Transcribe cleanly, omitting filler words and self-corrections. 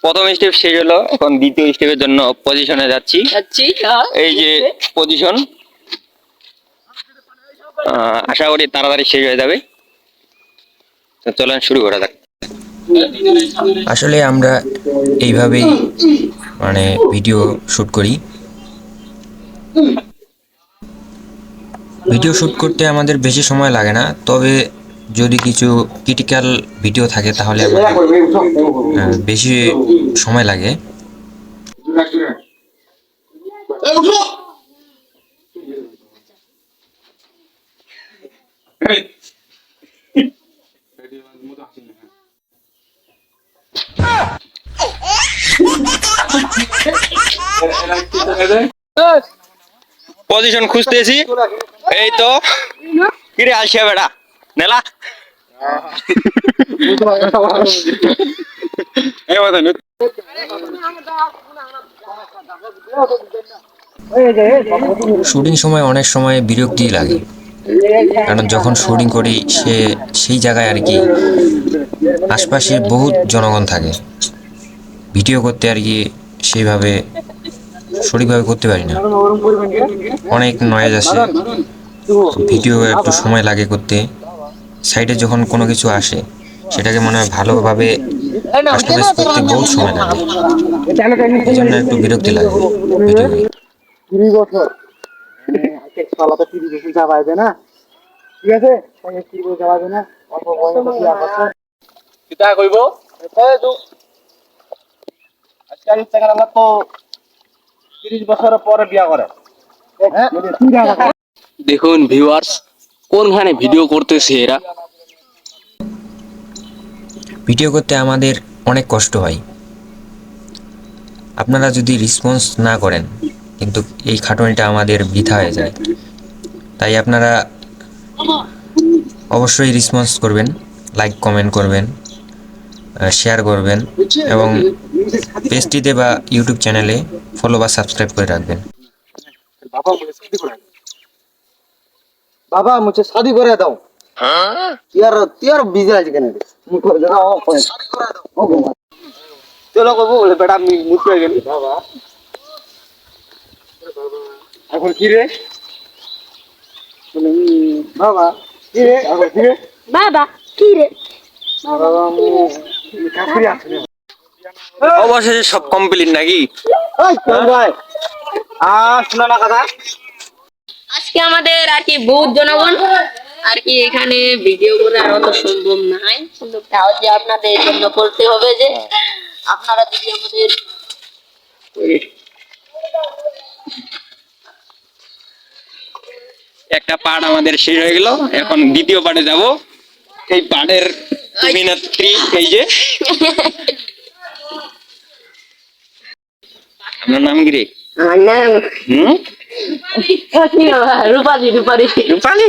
প্রথম স্টেপ শেষ হলো, এখন দ্বিতীয় স্টেপের জন্য পজিশনে যাচ্ছি। এই যে পজিশন, আশা করি তাড়াতাড়ি শেষ হয়ে যাবে। তো চলেন শুরু করা যাক। আসলে আমরা এইভাবেই মানে ভিডিও শুট করি। ভিডিও শুট করতে আমাদের বেশি সময় লাগে না, তবে যদি কিছু ক্রিটিক্যাল ভিডিও থাকে তাহলে আমাদের বেশি সময় লাগে। পজিশন খুঁজতেছি, এই তো কিরে আসিয়া বেড়া নেলা শুটিং সময় অনেক সময় বিরক্তি লাগে, কারণ যখন শুটিং করি সেই জায়গায় আর কি আশপাশে বহুত জনগণ থাকে, ভিডিও করতে আর কি সেইভাবে সঠিকভাবে করতে পারি না, অনেক নয়েজ আসে, ভিডিও একটু সময় লাগে করতে। সাইডে যখন কোনো কিছু আসে সেটাকে মনে হয় ভালোভাবে কাস্টমাইজ করতে বহুত সময় লাগে, এই জন্য একটু বিরক্তি লাগে ভিডিও। 30 বছর তো 30 বছর যাওয়াবে না, ঠিক আছে? 30 বছর যাওয়াবে না, অল্প বয়সে বিয়া করছে কিটা কইব? আজকাল ইনস্টাগ্রামে তো 30 বছর পরে বিয়া করে। দেখুন ভিউয়ার্স, কোনখানে ভিডিও করতেছে এরা। ভিডিও করতে আমাদের অনেক কষ্ট হয়, আপনারা যদি রেসপন্স না করেন কিন্তু এই খাটুনিটা আমাদের বৃথা হয়ে যায়। তাই আপনারা অবশ্যই রেসপন্স করবেন, লাইক কমেন্ট করবেন, শেয়ার করবেন এবং পেজটিতে বা ইউটিউব চ্যানেলে ফলো বা সাবস্ক্রাইব করে রাখবেন। বাবা মুঝে শাদি করে দাও। यार बिजी আছে কেন রে? মুখ করে দাও শাদি করে দাও। ও বাবা চলো কবো বলে বেটা আমি মুখ হয়ে গেল বাবা। এখন কি রে? বাবা কি রে? এখন কি রে? বাবা কি রে? বাবা আমি কাকুরি আছে না। অবশেষে সব কমপ্লিট নাকি? এই কোন ভাই শোনা না কথা। আজকে আমাদের আর কি বহুত জনগণ আর কি এখানে ভিডিও করে আর অত সম্ভব নাই, কিন্তু তাও যে আপনাদের জন্য করতে হবে, যে আপনারা যদি আমাদের একটা পার্ট আমাদের শেষ হয়ে গেল, এখন দ্বিতীয় পার্টে যাব। এই পার্টের অভিনেত্রী এই যে, আপনার নাম কি রে? আমার নাম রূপালী। রূপালী? রূপালী